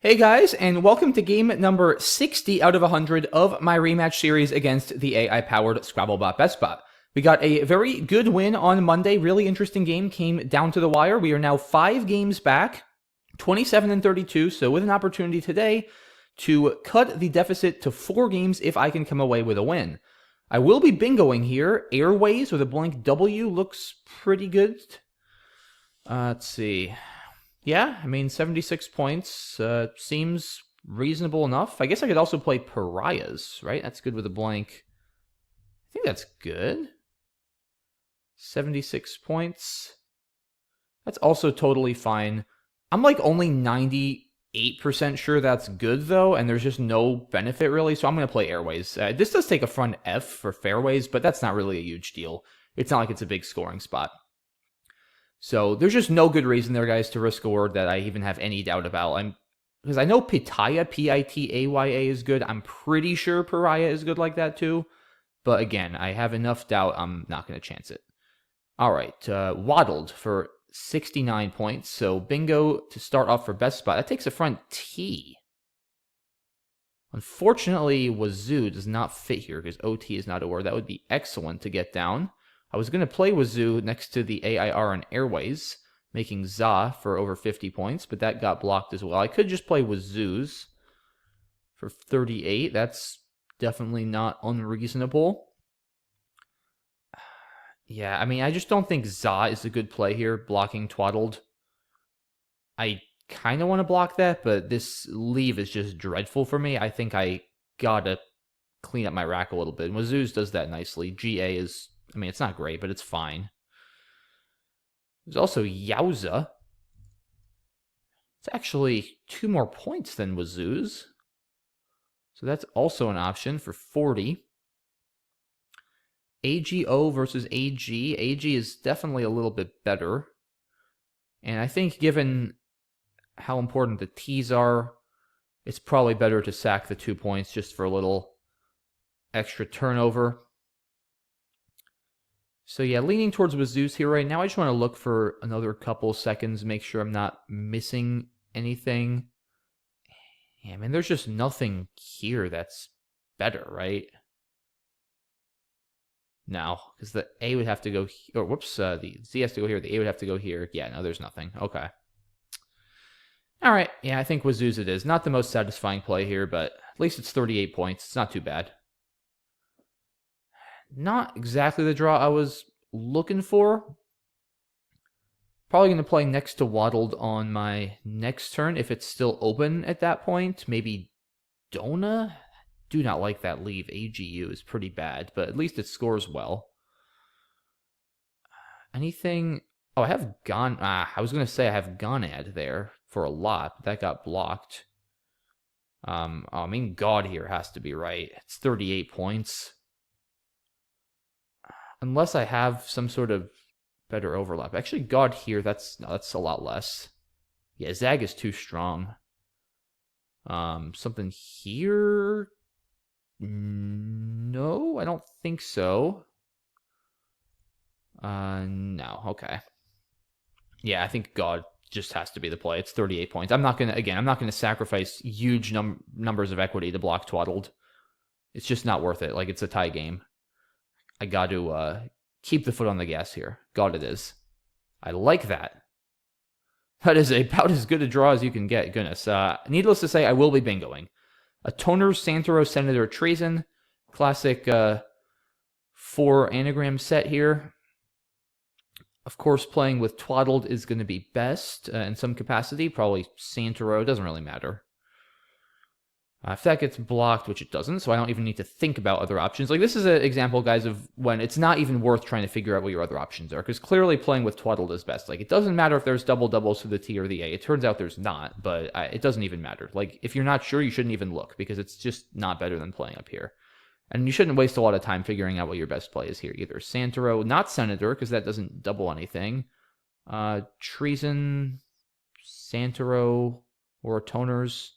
Hey guys, and welcome to game number 60 out of 100 of my rematch series against the AI-powered Scrabble BestBot. We got a very good win on Monday. Really interesting game, came down to the wire. We are now 5 games back, 27 and 32, so with an opportunity today to cut the deficit to 4 games if I can come away with a win. I will be bingoing here. Airways with a blank W looks pretty good. Let's see. Yeah, I mean, 76 points seems reasonable enough. I guess I could also play Pariahs, right? That's good with a blank. I think that's good. 76 points. That's also totally fine. I'm like only 98% sure that's good, though, and there's just no benefit, really, so I'm going to play Airways. This does take a front F for Fairways, but that's not really a huge deal. It's not like it's a big scoring spot. So there's just no good reason there, guys, to risk a word that I even have any doubt about. Because I know Pitaya, P-I-T-A-Y-A is good. I'm pretty sure Pariah is good like that too. But again, I have enough doubt I'm not going to chance it. All right, Waddled for 69 points. So bingo to start off for BestBot. That takes a front T. Unfortunately, Wazoo does not fit here because OT is not a word. That would be excellent to get down. I was going to play Wazoo next to the AIR and Airways, making Za for over 50 points, but that got blocked as well. I could just play Wazoo's for 38. That's definitely not unreasonable. Yeah, I mean, I just don't think Za is a good play here, blocking Twaddled. I kind of want to block that, but this leave is just dreadful for me. I think I gotta clean up my rack a little bit. And Wazoo's does that nicely. GA is... I mean, it's not great, but it's fine. There's also Yowza. It's actually 2 more points than Wazoo's. So that's also an option for 40. AGO versus AG. AG is definitely a little bit better. And I think given how important the T's are, it's probably better to sack the 2 points just for a little extra turnover. So yeah, leaning towards Wazoo's here right now. I just want to look for another couple seconds, make sure I'm not missing anything. Yeah, I mean, there's just nothing here that's better, right? No, because the A would have to go here. Or whoops, the Z has to go here. The A would have to go here. Yeah, no, there's nothing. Okay. All right. Yeah, I think Wazoo's it is. Not the most satisfying play here, but at least it's 38 points. It's not too bad. Not exactly the draw I was looking for. Probably going to play next to Waddled on my next turn if it's still open at that point. Maybe Dona? Do not like that leave. AGU is pretty bad, but at least it scores well. Anything... Oh, I have Gon... I was going to say I have Gonad there for a lot, but that got blocked. I mean, God here has to be right. It's 38 points. Unless I have some sort of better overlap. Actually, God here, that's a lot less. Yeah, Zag is too strong. Something here? No, I don't think so. No, okay. Yeah, I think God just has to be the play. It's 38 points. I'm not gonna sacrifice huge numbers of equity to block Twaddled. It's just not worth it. Like, it's a tie game. I got to keep the foot on the gas here. God, it is. I like that. That is about as good a draw as you can get. Goodness. Needless to say, I will be bingoing. A Toner, Santoro, Senator, Treason. Classic 4 anagram set here. Of course, playing with Twaddled is going to be best in some capacity. Probably Santoro. Doesn't really matter. If that gets blocked, which it doesn't, so I don't even need to think about other options. Like, this is an example, guys, of when it's not even worth trying to figure out what your other options are, because clearly playing with Twaddled is best. Like, it doesn't matter if there's doubles to the T or the A. It turns out there's not, but it doesn't even matter. Like, if you're not sure, you shouldn't even look, because it's just not better than playing up here. And you shouldn't waste a lot of time figuring out what your best play is here either. Santoro, not Senator, because that doesn't double anything. Treason, Santoro, or Toners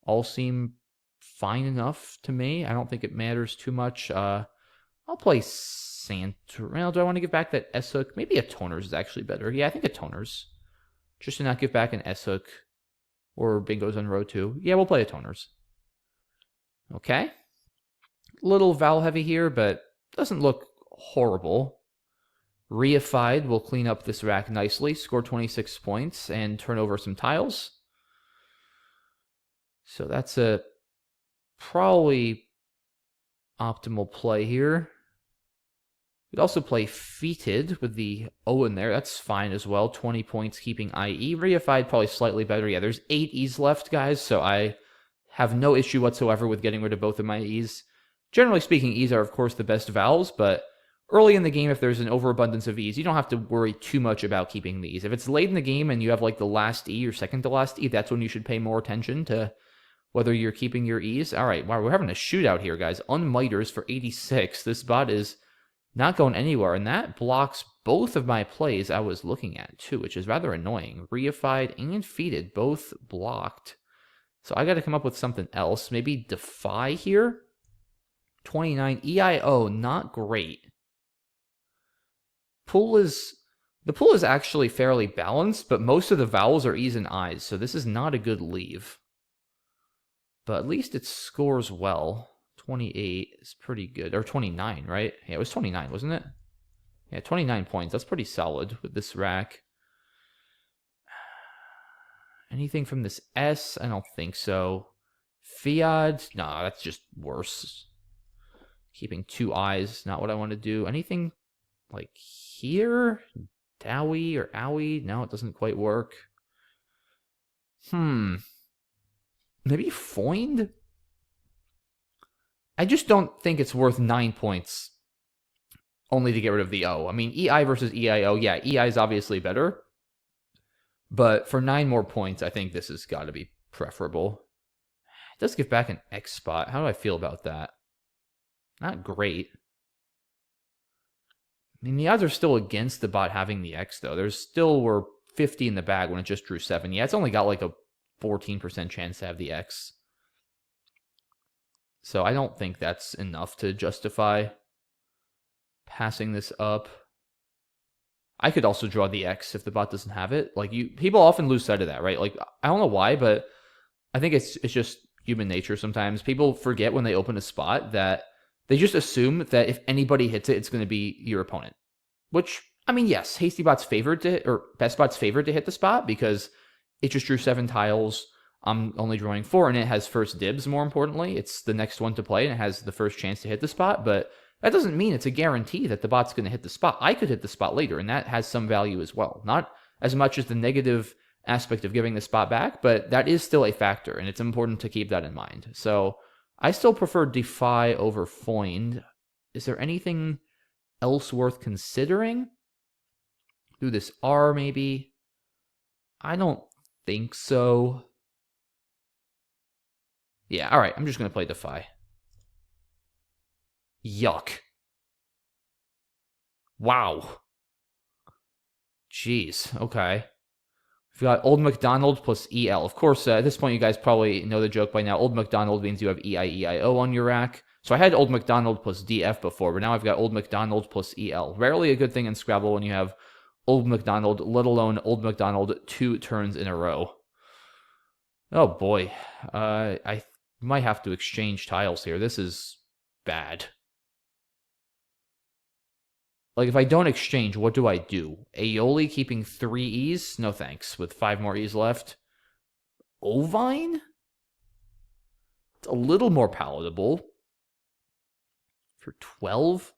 all seem fine enough to me. I don't think it matters too much. I'll play Santoro. Well, do I want to give back that S-hook? Maybe a Toners is actually better. Yeah, I think a Toners. Just to not give back an S-hook Or bingos on row 2. Yeah, we'll play a toners. Okay. Little vowel heavy here, but doesn't look horrible. Reified will clean up this rack nicely, score 26 points, and turn over some tiles. So that's a probably optimal play here. We'd also play Feated with the O in there. That's fine as well. 20 points keeping IE. Reified probably slightly better. Yeah, there's 8 E's left, guys, so I have no issue whatsoever with getting rid of both of my E's. Generally speaking, E's are, of course, the best vowels, but early in the game, if there's an overabundance of E's, you don't have to worry too much about keeping these. If it's late in the game and you have like the last E or second to last E, that's when you should pay more attention to whether you're keeping your E's. All right, wow, we're having a shootout here, guys. Unmiters for 86. This bot is not going anywhere, and that blocks both of my plays I was looking at, too, which is rather annoying. Reified and Feated, both blocked. So I got to come up with something else. Maybe Defy here? 29. EIO, not great. The pool is actually fairly balanced, but most of the vowels are E's and I's, so this is not a good leave. But at least it scores well. 28 is pretty good. Or 29, right? Yeah, it was 29, wasn't it? Yeah, 29 points. That's pretty solid with this rack. Anything from this S? I don't think so. Fiat? Nah, that's just worse. Keeping 2 I's, not what I want to do. Anything like here? Dowie or owie? No, it doesn't quite work. Maybe Foind? I just don't think it's worth 9 points only to get rid of the O. I mean, EI versus EIO, yeah, EI is obviously better. But for 9 more points, I think this has got to be preferable. It does give back an X spot. How do I feel about that? Not great. I mean, the odds are still against the bot having the X, though. There's still were 50 in the bag when it just drew 7. Yeah, it's only got like a 14% chance to have the X. So I don't think that's enough to justify passing this up. I could also draw the X if the bot doesn't have it. Like, people often lose sight of that, right? Like, I don't know why, but I think it's just human nature sometimes. People forget when they open a spot that they just assume that if anybody hits it, it's going to be your opponent. Which, I mean, yes, HastyBot's favored to, or BestBot's favored to hit the spot because it just drew 7 tiles. I'm only drawing 4, and it has first dibs, more importantly. It's the next one to play, and it has the first chance to hit the spot, but that doesn't mean it's a guarantee that the bot's going to hit the spot. I could hit the spot later, and that has some value as well. Not as much as the negative aspect of giving the spot back, but that is still a factor, and it's important to keep that in mind. So I still prefer Defy over Foind. Is there anything else worth considering? Do this R, maybe? I don't think so. Yeah, all right, I'm just going to play Defy. Yuck. Wow. Jeez, okay. We've got Old MacDonald plus EL. Of course, at this point, you guys probably know the joke by now. Old MacDonald means you have EIEIO on your rack. So I had Old MacDonald plus DF before, but now I've got Old MacDonald plus EL. Rarely a good thing in Scrabble when you have Old MacDonald, let alone Old MacDonald 2 turns in a row. Oh boy. I might have to exchange tiles here. This is bad. Like, if I don't exchange, what do I do? Aioli keeping 3 E's? No thanks, with 5 more E's left. Ovine? It's a little more palatable. For 12?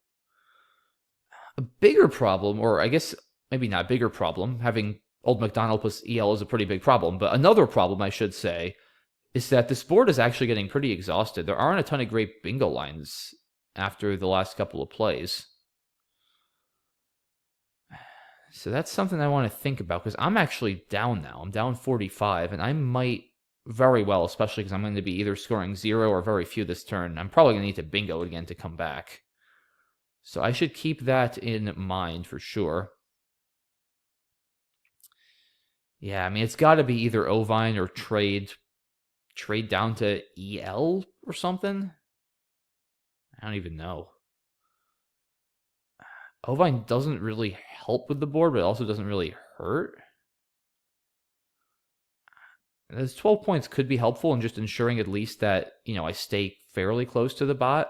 A bigger problem, or I guess maybe not a bigger problem, having Old MacDonald plus EL is a pretty big problem, but another problem, I should say, is that this board is actually getting pretty exhausted. There aren't a ton of great bingo lines after the last couple of plays. So that's something I want to think about, because I'm actually down now. I'm down 45, and I might very well, especially because I'm going to be either scoring 0 or very few this turn. I'm probably going to need to bingo again to come back. So I should keep that in mind for sure. Yeah, I mean, it's got to be either Ovine or trade down to EL or something. I don't even know. Ovine doesn't really help with the board, but it also doesn't really hurt. Those 12 points could be helpful in just ensuring at least that, I stay fairly close to the bot.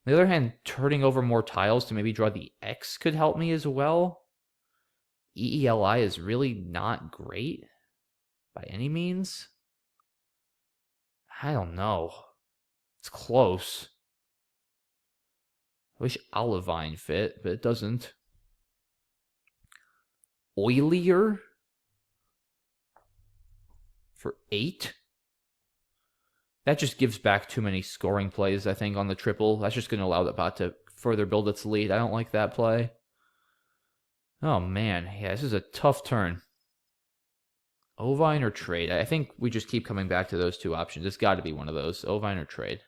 On the other hand, turning over more tiles to maybe draw the X could help me as well. EELI is really not great by any means. I don't know. It's close. I wish Olivine fit, but it doesn't. Oilier for 8. That just gives back too many scoring plays, I think, on the triple. That's just going to allow the bot to further build its lead. I don't like that play. Oh, man. Yeah, this is a tough turn. Ovine or trade? I think we just keep coming back to those two options. It's got to be one of those. Ovine or trade?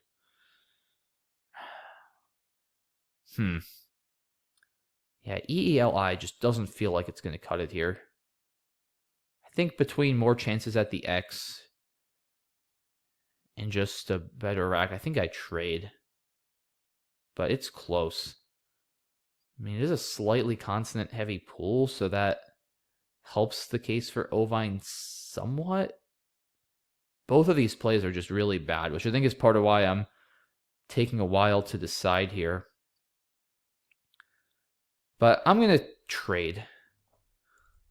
Yeah, EELI just doesn't feel like it's going to cut it here. I think between more chances at the X and just a better rack, I think I trade. But it's close. I mean, it is a slightly consonant heavy pool, so that helps the case for Ovine somewhat. Both of these plays are just really bad, which I think is part of why I'm taking a while to decide here. But I'm going to trade.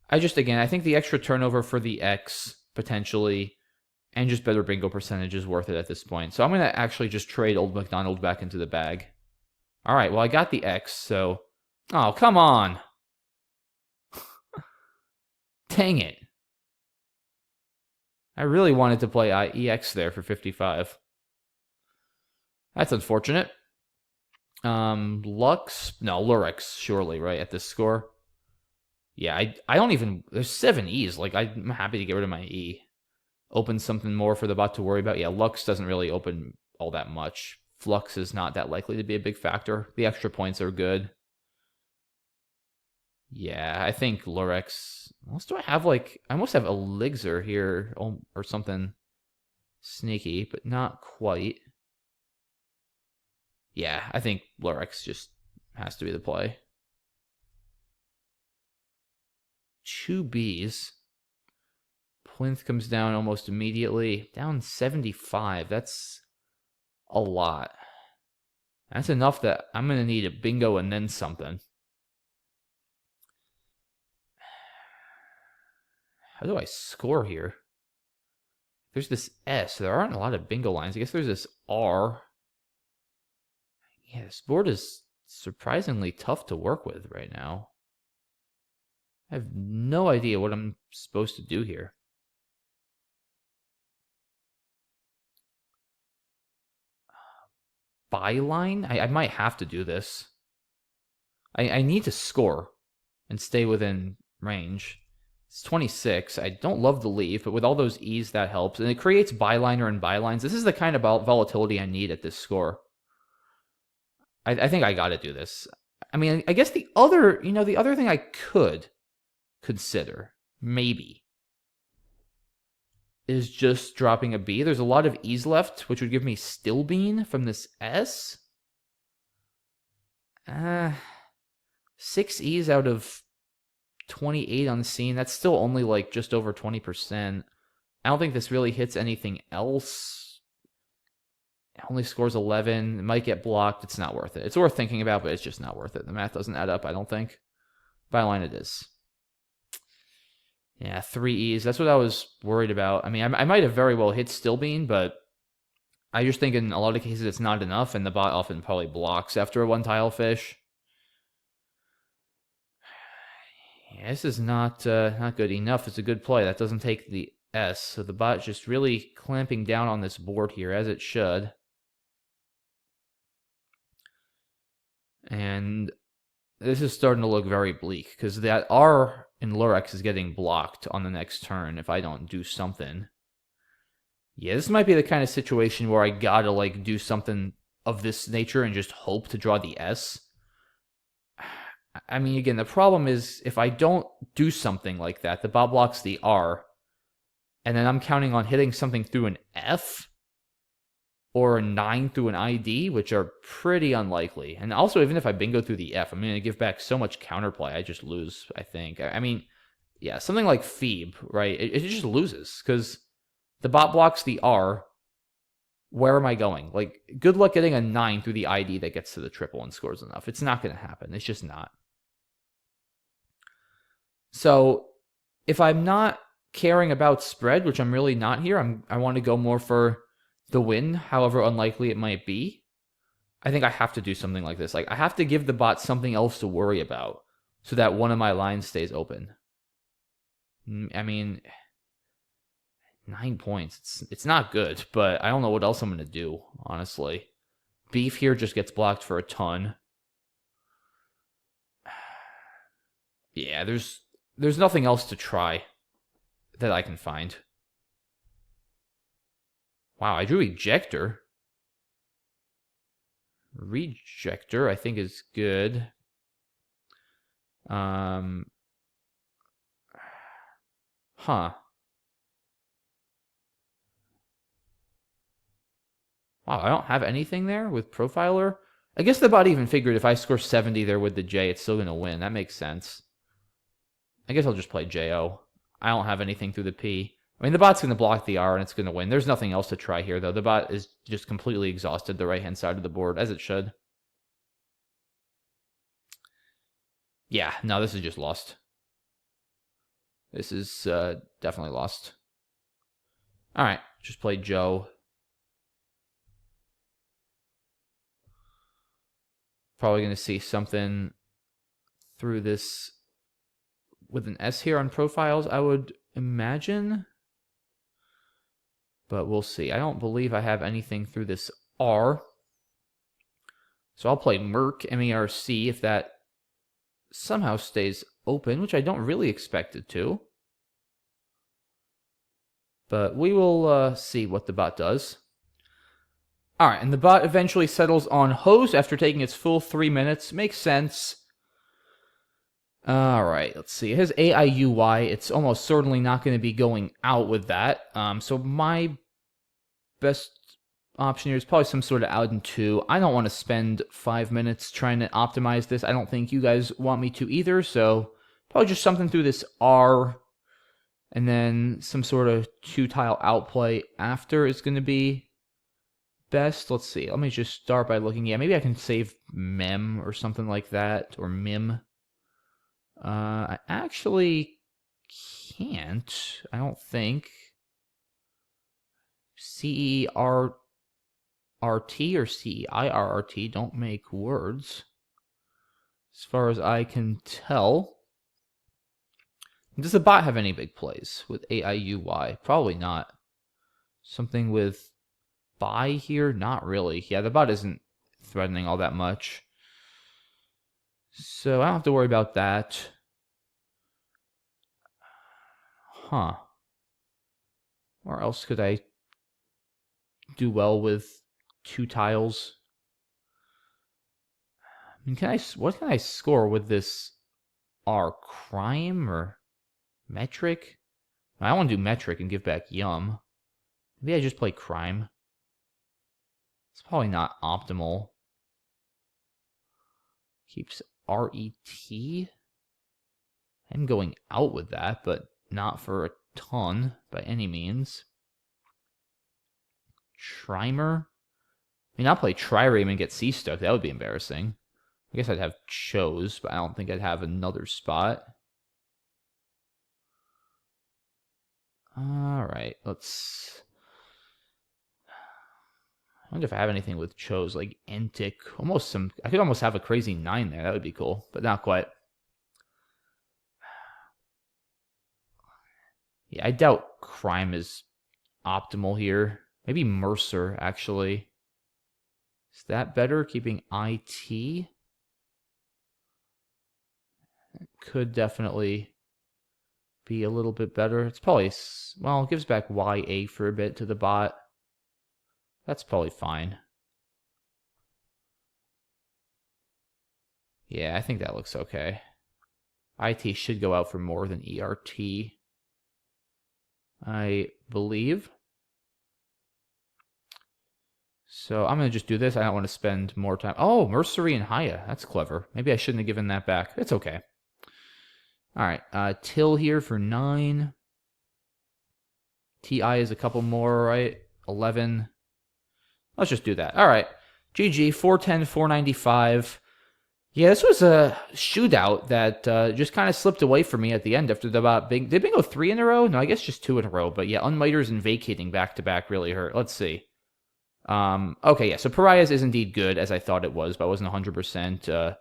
I think the extra turnover for the X, potentially, and just better bingo percentage is worth it at this point. So I'm going to actually just trade Old McDonald back into the bag. All right, well, I got the X, so... Oh, come on! Dang it. I really wanted to play EX there for 55. That's unfortunate. Lux? No, Lurex, surely, right, at this score? Yeah, I don't even... There's 7 E's. Like, I'm happy to get rid of my E. Open something more for the bot to worry about. Yeah, Lux doesn't really open all that much. Flux is not that likely to be a big factor. The extra points are good. Yeah, I think Lurex... What else do I have? Like, I almost have Elixir here or something sneaky, but not quite. Yeah, I think Lurex just has to be the play. 2 Bs. Plinth comes down almost immediately. Down 75. That's a lot. That's enough that I'm going to need a bingo and then something. How do I score here? There's this S. There aren't a lot of bingo lines. I guess there's this R. Yeah, this board is surprisingly tough to work with right now. I have no idea what I'm supposed to do here. Byline? I might have to do this. I need to score and stay within range. It's 26. I don't love the leave, but with all those E's, that helps. And it creates byliner and bylines. This is the kind of volatility I need at this score. I think I got to do this. I mean, I guess the other thing I could consider, maybe, is just dropping a B. There's a lot of E's left, which would give me Stillbean from this S. 6 E's out of 28 on the scene. That's still only like just over 20%. I don't think this really hits anything else. It only scores 11. It might get blocked. It's not worth it. It's worth thinking about, but it's just not worth it. The math doesn't add up, I don't think. Byline it is. Yeah, 3 E's. That's what I was worried about. I mean, I might have very well hit Stillbean, but I just think in a lot of cases it's not enough, and the bot often probably blocks after a one-tile fish. Yeah, this is not good enough. It's a good play. That doesn't take the S, so the bot's just really clamping down on this board here, as it should. And this is starting to look very bleak, because that R in Lurex is getting blocked on the next turn if I don't do something. Yeah, this might be the kind of situation where I gotta, like, do something of this nature and just hope to draw the S. I mean, again, the problem is if I don't do something like that, the bot blocks the R, and then I'm counting on hitting something through an F or a 9 through an ID, which are pretty unlikely. And also, even if I bingo through the F, I'm going to give back so much counterplay, I just lose, I think. I mean, yeah, something like Phoebe, right? It just loses, because The bot blocks the R. Where am I going? Like, good luck getting a 9 through the ID that gets to the triple and scores enough. It's not going to happen. It's just not. So, if I'm not caring about spread, which I'm really not here, I want to go more for the win, however unlikely it might be. I think I have to do something like this. Like, I have to give the bot something else to worry about so that one of my lines stays open. I mean, 9 points. It's not good, but I don't know what else I'm going to do, honestly. Beef here just gets blocked for a ton. Yeah, there's nothing else to try that I can find. Wow, I drew Ejector. Rejector, I think, is good. Huh. Wow, I don't have anything there with Profiler. I guess the bot even figured if I score 70 there with the J, it's still going to win. That makes sense. I guess I'll just play JO. I don't have anything through the P. I mean, the bot's going to block the R and it's going to win. There's nothing else to try here, though. The bot is just completely exhausted the right-hand side of the board, as it should. Yeah, no, this is just lost. This is definitely lost. All right, just play Joe. Probably going to see something through this with an S here on profiles, I would imagine. But we'll see. I don't believe I have anything through this R. So I'll play Merc, M-E-R-C, if that somehow stays open, which I don't really expect it to. But we will see what the bot does. All right, and the bot eventually settles on Hose after taking its full 3 minutes. Makes sense. All right, let's see. It has AIUY. It's almost certainly not going to be going out with that. So my best option here is probably some sort of out in 2. I don't want to spend 5 minutes trying to optimize this. I don't think you guys want me to either. So probably just something through this R. And then some sort of 2-tile outplay after is going to be best. Let's see. Let me just start by looking. Yeah, maybe I can save mem or something like that, or mim. I actually can't. I don't think. CERRT or CEIRRT don't make words, as far as I can tell. Does the bot have any big plays with AIUY? Probably not. Something with buy here? Not really. Yeah, the bot isn't threatening all that much. So I don't have to worry about that. Huh. Where else could I do well with 2 tiles? I mean, what can I score with this R? Crime or metric? I want to do metric and give back yum. Maybe I just play crime. It's probably not optimal. Keeps RET. I'm going out with that, but not for a ton by any means. Trimer. I mean, I'll play Trireme and get C-stuck. That would be embarrassing. I guess I'd have Chose, but I don't think I'd have another spot. Alright, let's... I wonder if I have anything with Chose, like Entic. I could almost have a crazy 9 there. That would be cool, but not quite. Yeah, I doubt Crime is optimal here. Maybe Mercer, actually. Is that better, keeping IT? It could definitely be a little bit better. It's probably, well, it gives back YA for a bit to the bot. That's probably fine. Yeah, I think that looks okay. IT should go out for more than ERT, I believe. So I'm going to just do this. I don't want to spend more time. Oh, Mercery and Haya. That's clever. Maybe I shouldn't have given that back. It's okay. All right. Till here for 9. TI is a couple more, right? 11. Let's just do that. All right. GG, 410, 495. Yeah, this was a shootout that just kind of slipped away from me at the end after the Bing. Did Bingo 3 in a row? No, I guess just 2 in a row. But yeah, Unmiters and Vacating back-to-back really hurt. Let's see. Okay, yeah, so Pariahs is indeed good, as I thought it was, but I wasn't 100%.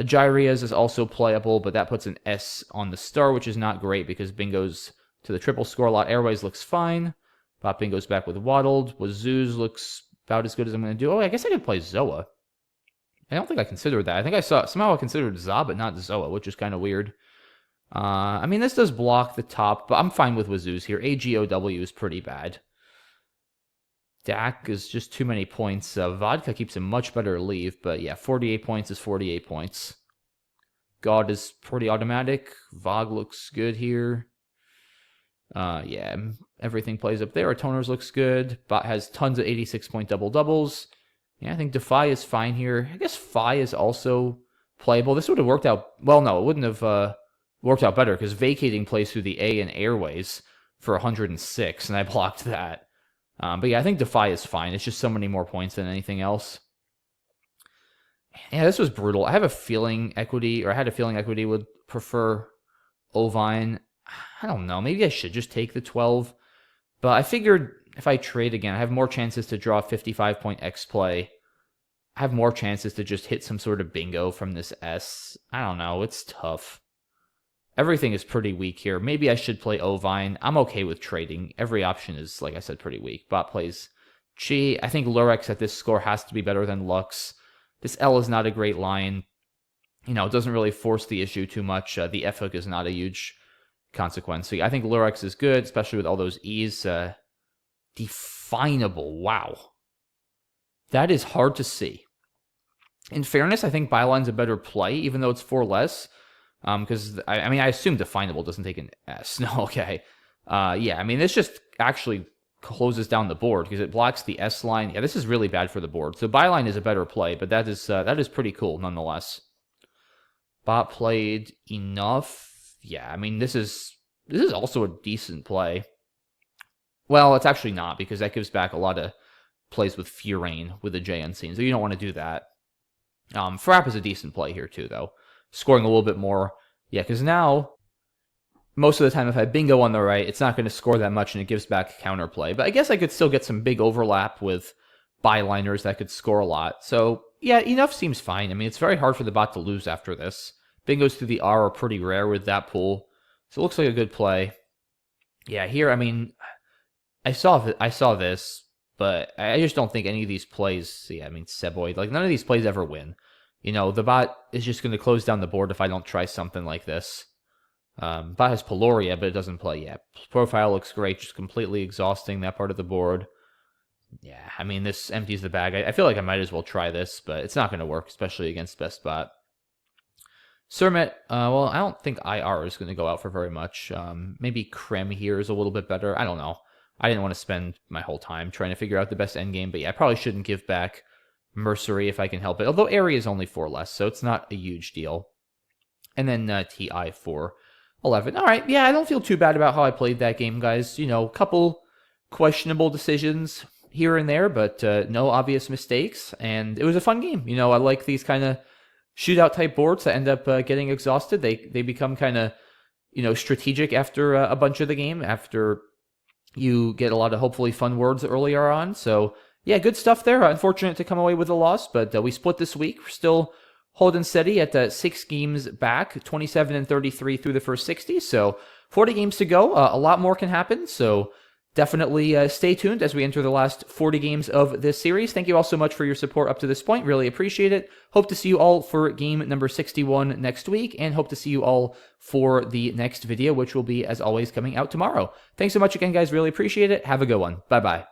Agirias is also playable, but that puts an S on the star, which is not great because Bingo's to the triple score a lot. Airways looks fine. Pop Bingo's back with Waddled. Wazoo's looks about as good as I'm going to do. Oh, I guess I could play Zoa. I don't think I considered that. I think somehow I considered Za, but not Zoa, which is kind of weird. I mean, this does block the top, but I'm fine with Wazoo's here. AGOW is pretty bad. Dak is just too many points. Vodka keeps a much better leave, but yeah, 48 points is 48 points. God is pretty automatic. Vog looks good here. Yeah, everything plays up there. Our toners looks good. Bot has tons of 86-point double-doubles. Yeah, I think Defy is fine here. I guess Phi is also playable. This would have worked out... Well, no, it wouldn't have worked out better because Vacating plays through the A and Airways for 106, and I blocked that. But yeah, I think Defy is fine. It's just so many more points than anything else. Yeah, this was brutal. I have a feeling Equity, or I had a feeling Equity would prefer Ovine. I don't know. Maybe I should just take the 12. But I figured if I trade again, I have more chances to draw 55-point X play. I have more chances to just hit some sort of bingo from this S. I don't know. It's tough. Everything is pretty weak here. Maybe I should play Ovine. I'm okay with trading. Every option is, like I said, pretty weak. Bot plays Chi. I think Lurex at this score has to be better than Lux. This L is not a great line. You know, it doesn't really force the issue too much. The F hook is not a huge consequence. So yeah, I think Lurex is good, especially with all those E's. Definable. Wow. That is hard to see. In fairness, I think Byline's a better play, even though it's 4 less. Because, I mean, I assume Definable doesn't take an S. No, okay. Yeah, I mean, this just actually closes down the board because it blocks the S line. Yeah, this is really bad for the board. So Byline is a better play, but that is pretty cool nonetheless. Bot played enough. Yeah, I mean, this is also a decent play. Well, it's actually not because that gives back a lot of plays with Furain with the J unseen, so you don't want to do that. Frapp is a decent play here too, though. Scoring a little bit more. Yeah, because now, most of the time, if I have Bingo on the right, it's not going to score that much, and it gives back counterplay. But I guess I could still get some big overlap with Byliners that could score a lot. So, yeah, enough seems fine. I mean, it's very hard for the bot to lose after this. Bingos through the R are pretty rare with that pool. So it looks like a good play. Yeah, here, I mean, I saw this, but I just don't think any of these plays, yeah, I mean, Seboid, like, none of these plays ever win. You know, the bot is just going to close down the board if I don't try something like this. Bot has Peloria, but it doesn't play yet. Profile looks great, just completely exhausting that part of the board. Yeah, I mean, this empties the bag. I feel like I might as well try this, but it's not going to work, especially against BestBot. Surmet, well, I don't think IR is going to go out for very much. Maybe Krem here is a little bit better. I don't know. I didn't want to spend my whole time trying to figure out the best endgame, but yeah, I probably shouldn't give back Mercery if I can help it. Although Airy is only 4 less, so it's not a huge deal. And then TI for 11. All right, yeah, I don't feel too bad about how I played that game, guys. You know, a couple questionable decisions here and there, but no obvious mistakes. And it was a fun game. You know, I like these kind of shootout type boards that end up getting exhausted. They become kind of, you know, strategic after a bunch of the game, after you get a lot of hopefully fun words earlier on. So yeah, good stuff there. Unfortunate to come away with a loss, but we split this week. We're still holding steady at 6 games back, 27 and 33 through the first 60. So 40 games to go. A lot more can happen. So definitely stay tuned as we enter the last 40 games of this series. Thank you all so much for your support up to this point. Really appreciate it. Hope to see you all for game number 61 next week, and hope to see you all for the next video, which will be, as always, coming out tomorrow. Thanks so much again, guys. Really appreciate it. Have a good one. Bye-bye.